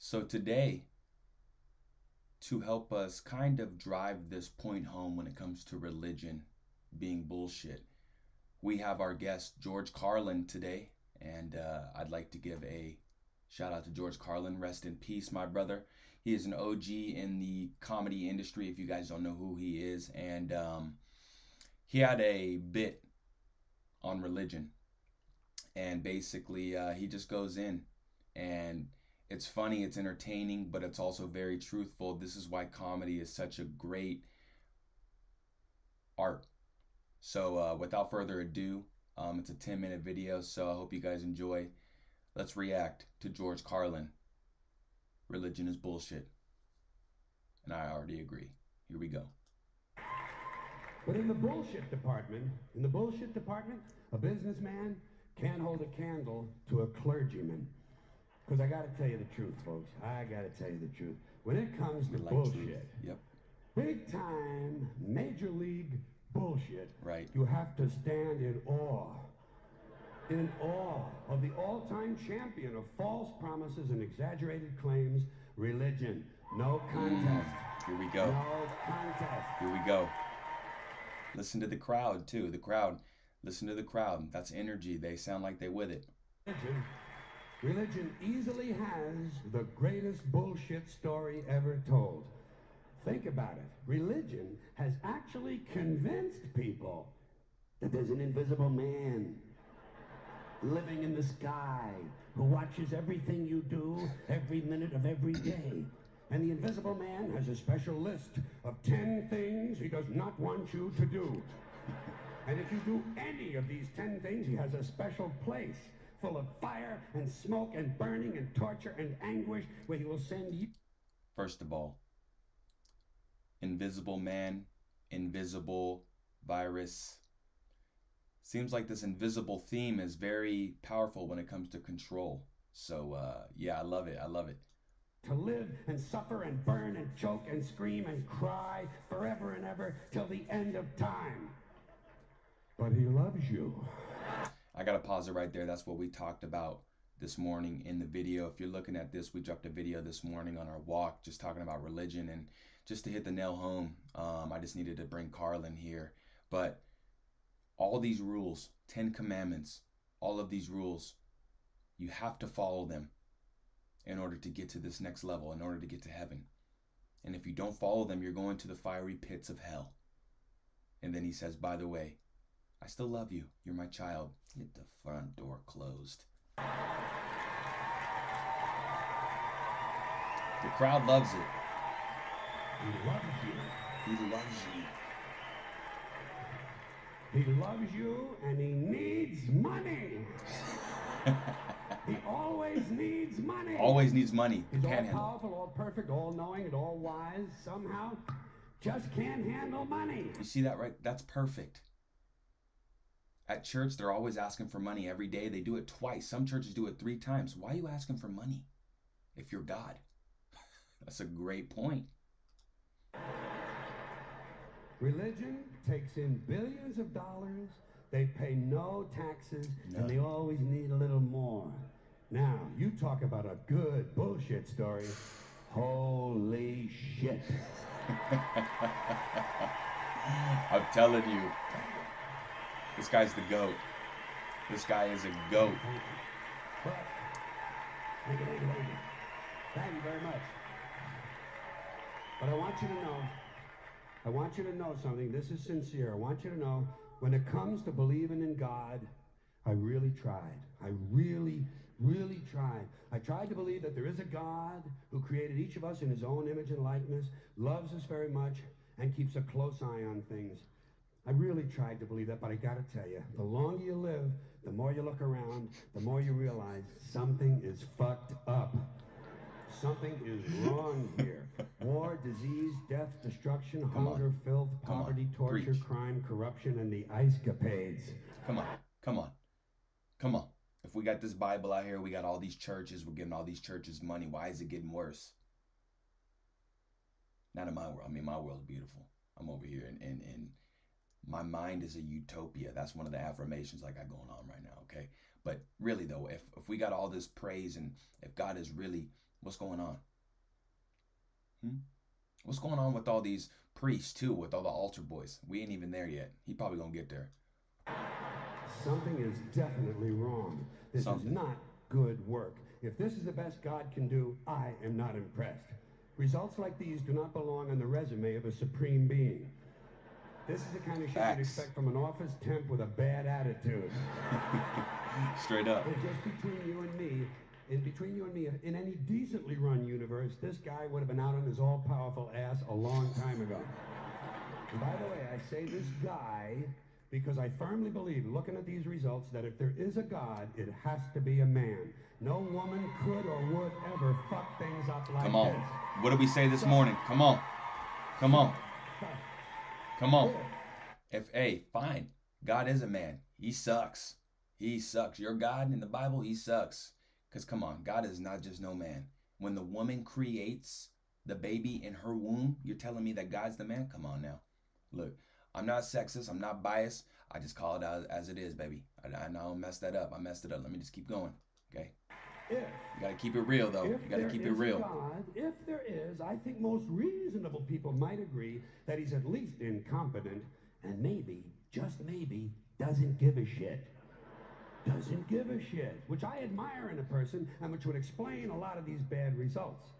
So today, to help us kind of drive this point home when it comes to religion being bullshit, we have our guest George Carlin today, and I'd like to give a shout out to George Carlin. Rest in peace, my brother. He is an OG in the comedy industry, if you guys don't know who he is, and he had a bit on religion, and basically he just goes in, and it's funny, it's entertaining, but it's also very truthful. This is why comedy is such a great art. So without further ado, it's a 10-minute video, so I hope you guys enjoy. Let's react to George Carlin. Religion is bullshit. And I already agree. Here we go. But in the bullshit department, a businessman can't hold a candle to a clergyman. Because I got to tell you the truth, folks. I got to tell you the truth. When it comes to bullshit, yep, big time, major league bullshit, right, you have to stand in awe of the all-time champion of false promises and exaggerated claims, religion. No contest. Here we go. No contest. Here we go. Listen to the crowd, too. The crowd. Listen to the crowd. That's energy. They sound like they with it. Religion easily has the greatest bullshit story ever told. Think about it. Religion has actually convinced people that there's an invisible man living in the sky who watches everything you do every minute of every day. And the invisible man has a special list of 10 things he does not want you to do. And if you do any of these 10 things, he has a special place full of fire and smoke and burning and torture and anguish where he will send you. First of all, invisible man, invisible virus. Seems like this invisible theme is very powerful when it comes to control. So yeah, I love it. I love it. To live and suffer and burn and choke and scream and cry forever and ever till the end of time. But he loves you. I gotta pause it right there. That's what we talked about this morning in the video. If you're looking at this, we dropped a video this morning on our walk just talking about religion, and just to hit the nail home, I just needed to bring Carlin here. But all these rules, 10 commandments, all of these rules, you have to follow them in order to get to this next level, in order to get to heaven. And if you don't follow them, you're going to the fiery pits of hell. And then he says, by the way, I still love you. You're my child. Get the front door closed. The crowd loves it. He loves you. He loves you. He loves you and he needs money. He always needs money. Always needs money. He's all powerful, all perfect, all knowing, and all wise. Somehow, just can't handle money. You see that, right? That's perfect. At church, they're always asking for money every day. They do it twice. Some churches do it 3 times. Why are you asking for money if you're God? That's a great point. Religion takes in billions of dollars. They pay no taxes, and they always need a little more. Now, you talk about a good bullshit story. Holy shit. I'm telling you. This guy's the GOAT. This guy is a GOAT. But, thank you very much. But I want you to know something. This is sincere. I want you to know, when it comes to believing in God, I really tried. I really tried. I tried to believe that there is a God who created each of us in his own image and likeness, loves us very much, and keeps a close eye on things. I really tried to believe that, but I gotta tell you, the longer you live, the more you look around, the more you realize something is fucked up. Something is wrong here. War, disease, death, destruction, hunger, filth, poverty, torture, crime, corruption, and the ice-capades. Come on. If we got this Bible out here, we got all these churches, we're giving all these churches money. Why is it getting worse? Not in my world. I mean, my world's beautiful. I'm over here, and my mind is a utopia. That's one of the affirmations I got going on right now, okay? But really, though, if we got all this praise, and if God is really What's going on? Hmm? What's going on with all these priests too, with all the altar boys? We ain't even there yet. He probably gonna get there. Something is definitely wrong. This is not good work. If this is the best God can do, I am not impressed. Results like these do not belong on the resume of a supreme being. This is the kind of shit you'd expect from an office temp with a bad attitude. Straight up. And just between you and me, in any decently run universe, this guy would have been out on his all-powerful ass a long time ago. And by the way, I say this guy because I firmly believe, looking at these results, that if there is a God, it has to be a man. No woman could or would ever fuck things up like this. Come on. What did we say this morning? Come on. Come on. Come on. Fine. God is a man. He sucks. He sucks. Your God in the Bible, he sucks. Because come on, God is not just no man. When the woman creates the baby in her womb, you're telling me that God's the man? Come on now. Look, I'm not sexist. I'm not biased. I just call it out as it is, baby. I don't mess that up. I messed it up. Let me just keep going. Okay? You got to keep it real, though. You got to keep it real. God, if there is, I think most reasonable people might agree that he's at least incompetent and maybe, just maybe, doesn't give a shit. Doesn't give a shit, which I admire in a person and which would explain a lot of these bad results.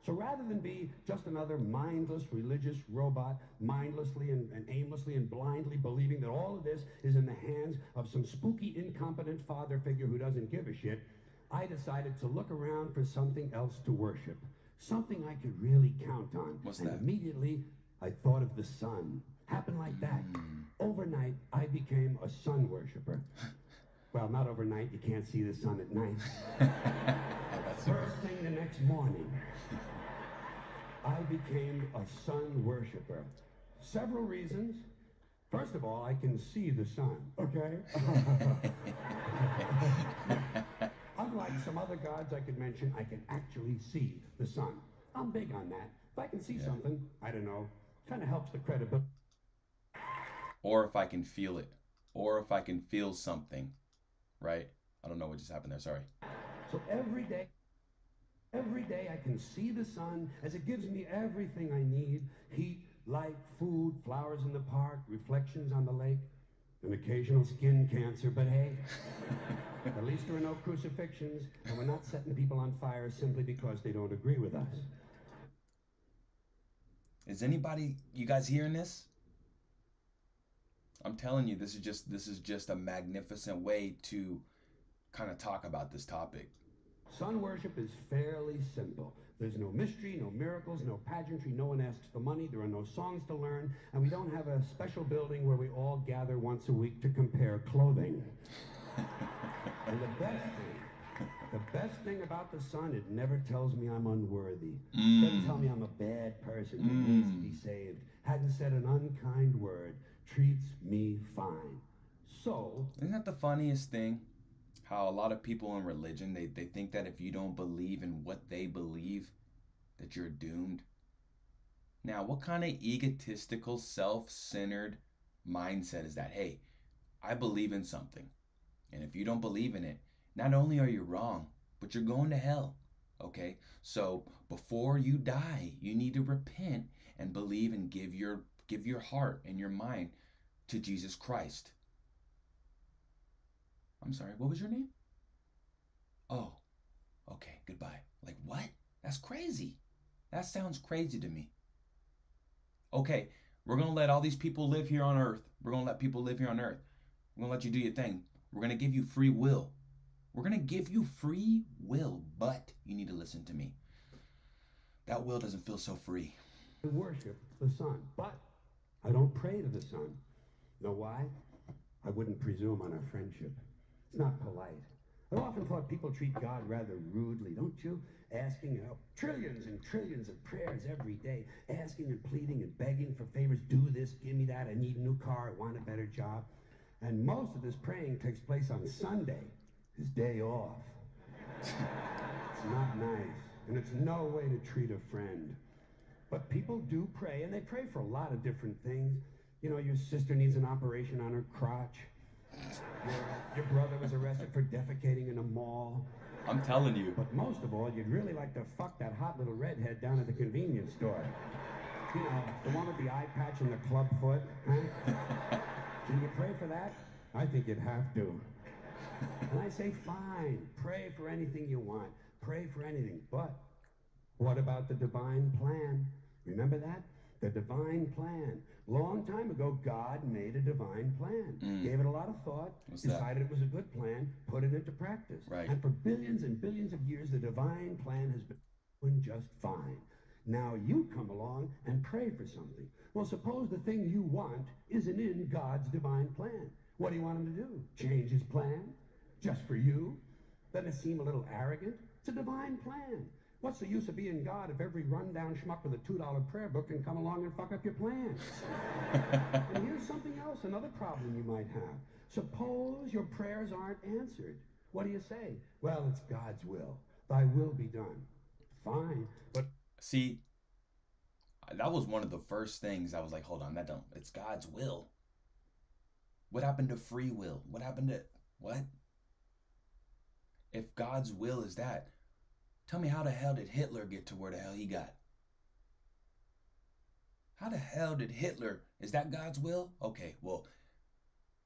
So rather than be just another mindless religious robot, mindlessly and aimlessly and blindly believing that all of this is in the hands of some spooky, incompetent father figure who doesn't give a shit, I decided to look around for something else to worship, something I could really count on. What's and that? Immediately, I thought of the sun. Happened like that. Overnight, I became a sun worshiper. Well, not overnight. You can't see the sun at night. First thing the next morning, I became a sun worshiper. Several reasons. First of all, I can see the sun, okay? Unlike some other gods I could mention, I can actually see the sun. I'm big on that. If I can see something, I don't know, kind of helps the credibility. Or if I can feel it. Or if I can feel something. Right? I don't know what just happened there. Sorry. So every day I can see the sun as it gives me everything I need. Heat, light, food, flowers in the park, reflections on the lake, an occasional skin cancer. But hey, at least there are no crucifixions, and we're not setting people on fire simply because they don't agree with us. Is anybody, you guys hearing this? I'm telling you, this is just a magnificent way to kind of talk about this topic. Sun worship is fairly simple. There's no mystery, no miracles, no pageantry. No one asks for money. There are no songs to learn. And we don't have a special building where we all gather once a week to compare clothing. And the best thing about the sun, it never tells me I'm unworthy. It doesn't tell me I'm a bad person who needs to be saved. Hadn't said an unkind word. Treats me fine. So, isn't that the funniest thing? How a lot of people in religion, they think that if you don't believe in what they believe, that you're doomed. Now, what kind of egotistical, self-centered mindset is that? Hey, I believe in something. And if you don't believe in it, not only are you wrong, but you're going to hell. Okay? So before you die, you need to repent and believe and give your heart and your mind to Jesus Christ. I'm sorry, what was your name? Oh, okay, goodbye. Like, what? That's crazy. That sounds crazy to me. Okay, we're going to let all these people live here on earth. We're going to let people live here on earth. We're going to let you do your thing. We're going to give you free will. We're going to give you free will, but you need to listen to me. That will doesn't feel so free. I worship the sun, but I don't pray to the sun. Know why? I wouldn't presume on our friendship. It's not polite. I've often thought people treat God rather rudely, don't you? Asking trillions and trillions of prayers every day, asking and pleading and begging for favors. Do this, give me that, I need a new car, I want a better job. And most of this praying takes place on Sunday, his day off. It's not nice, and it's no way to treat a friend. But people do pray, and they pray for a lot of different things. You know, your sister needs an operation on her crotch. Your brother was arrested for defecating in a mall. I'm telling you. But most of all, you'd really like to fuck that hot little redhead down at the convenience store. You know, the one with the eye patch and the club foot, huh? Can you pray for that? I think you'd have to. And I say, fine, pray for anything you want. Pray for anything. But what about the divine plan? Remember that? The divine plan. Long time ago, God made a divine plan. Gave it a lot of thought, decided it was a good plan, put it into practice. Right. And for billions and billions of years, the divine plan has been doing just fine. Now you come along and pray for something. Well, suppose the thing you want isn't in God's divine plan. What do you want him to do? Change his plan? Just for you? Doesn't it seem a little arrogant? It's a divine plan. What's the use of being God if every rundown schmuck with a $2 prayer book can come along and fuck up your plans? And here's something else, another problem you might have. Suppose your prayers aren't answered. What do you say? Well, it's God's will. Thy will be done. Fine, but... See, that was one of the first things I was like, hold on, that don't, it's God's will. What happened to free will? What happened to, what? If God's will is that, tell me, how the hell did Hitler get to where the hell he got? How the hell did Hitler, is that God's will? Okay, well,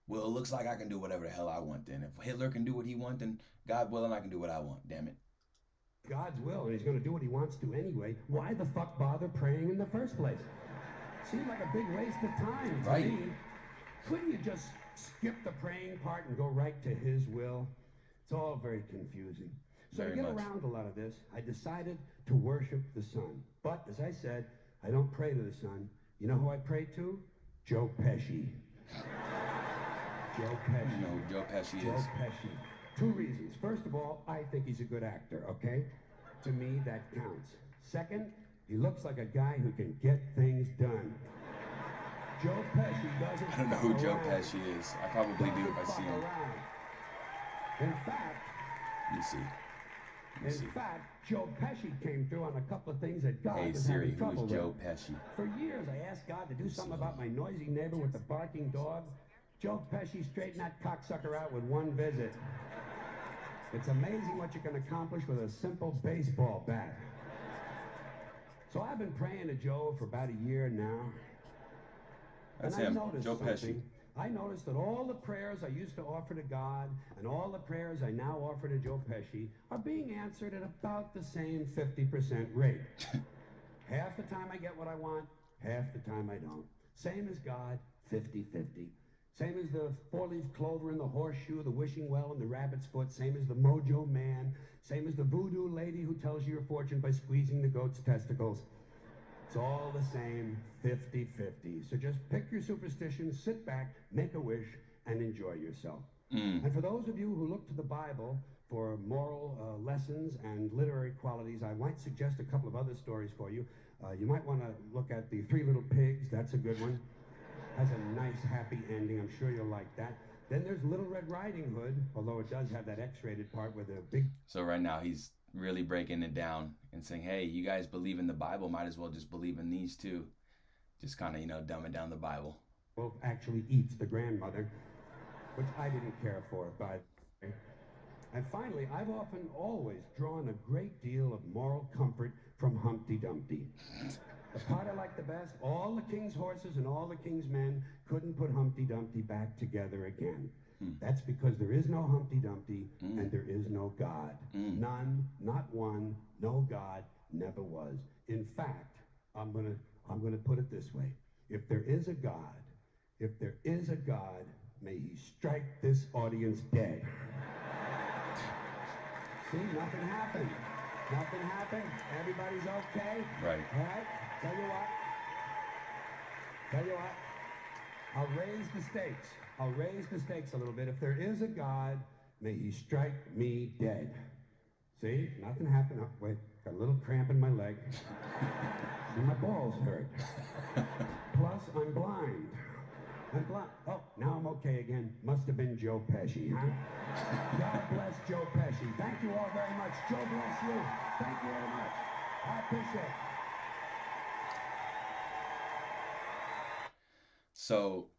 it looks like I can do whatever the hell I want then. If Hitler can do what he wants, then God will, and I can do what I want, damn it. God's will, and he's going to do what he wants to anyway. Why the fuck bother praying in the first place? Seemed like a big waste of time to me. Couldn't you just skip the praying part and go right to his will? It's all very confusing. So to get around a lot of this, I decided to worship the sun. But, as I said, I don't pray to the sun. You know who I pray to? Joe Pesci. Joe Pesci. You know who Joe Pesci is? Joe Pesci. Two reasons. First of all, I think he's a good actor, okay? To me, that counts. Second, he looks like a guy who can get things done. Joe Pesci doesn't... I don't know who Joe Pesci is. I probably do if I see him. In fact... Let me see. In fact, Joe Pesci came through on a couple of things that God was Siri, having trouble who is Joe with. Pesci? For years, I asked God to do something about my noisy neighbor with the barking dog. Joe Pesci straightened that cocksucker out with one visit. It's amazing what you can accomplish with a simple baseball bat. So I've been praying to Joe for about a year now. That's and him, I noticed Joe Pesci. I noticed that all the prayers I used to offer to God and all the prayers I now offer to Joe Pesci are being answered at about the same 50% rate. Half the time I get what I want, half the time I don't. Same as God, 50-50. Same as the four-leaf clover and the horseshoe, the wishing well and the rabbit's foot. Same as the mojo man. Same as the voodoo lady who tells you your fortune by squeezing the goat's testicles. It's all the same, 50-50. So just pick your superstition, sit back, make a wish, and enjoy yourself. And for those of you who look to the Bible for moral lessons and literary qualities, I might suggest a couple of other stories for you. You might want to look at the Three Little Pigs. That's a good one. Has a nice, happy ending. I'm sure you'll like that. Then there's Little Red Riding Hood, although it does have that X-rated part with a big... So right now he's really breaking it down and saying, hey, you guys believe in the Bible, might as well just believe in these too. Just kind of, you know, dumbing down the Bible. Well, actually eats the grandmother, which I didn't care for, but... And finally, I've often always drawn a great deal of moral comfort from Humpty Dumpty. The part I like the best, all the king's horses and all the king's men couldn't put Humpty Dumpty back together again. That's because there is no Humpty Dumpty and there is no God. None, not one, no God, never was. In fact, I'm gonna put it this way. If there is a God, may he strike this audience dead. See, nothing happened. Nothing happened. Everybody's okay. Right. All right? Tell you what. I'll raise the stakes. I'll raise the stakes a little bit. If there is a God, may he strike me dead. See? Nothing happened. Oh, wait. Got a little cramp in my leg. And my balls hurt. Plus, I'm blind. Oh, now I'm okay again. Must have been Joe Pesci, huh? God bless Joe Pesci. Thank you all very much. Joe bless you. Thank you very much. I appreciate it. So,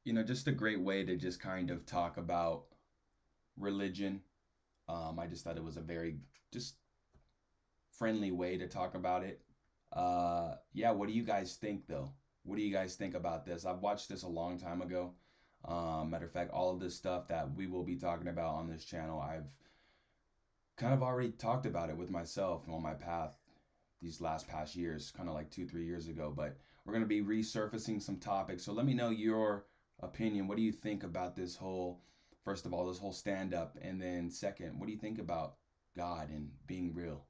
you know, just a great way to just kind of talk about religion I just thought it was a very just friendly way to talk about it. Yeah, what do you guys think though? What do you guys think about this? I've watched this a long time ago. Matter of fact, all of this stuff that we will be talking about on this channel, I've kind of already talked about it with myself on my path these past years, kind of like 2, 3 years ago. But we're going to be resurfacing some topics. So let me know your opinion. What do you think about this whole, first of all, this whole stand up? And then second, what do you think about God and being real?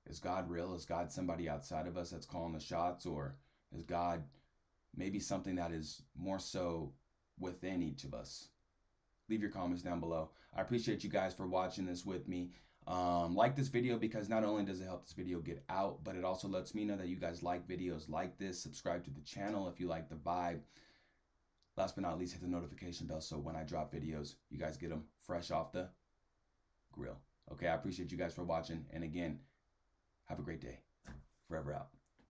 Is God real? Is God somebody outside of us that's calling the shots? Or is God maybe something that is more so within each of us? Leave your comments down below. I appreciate you guys for watching this with me. Like this video, because not only does it help this video get out, but it also lets me know that you guys like videos like this. Subscribe to the channel if you like the vibe. Last but not least, hit the notification bell so when I drop videos, you guys get them fresh off the grill. Okay, I appreciate you guys for watching. And again, have a great day. Forever out.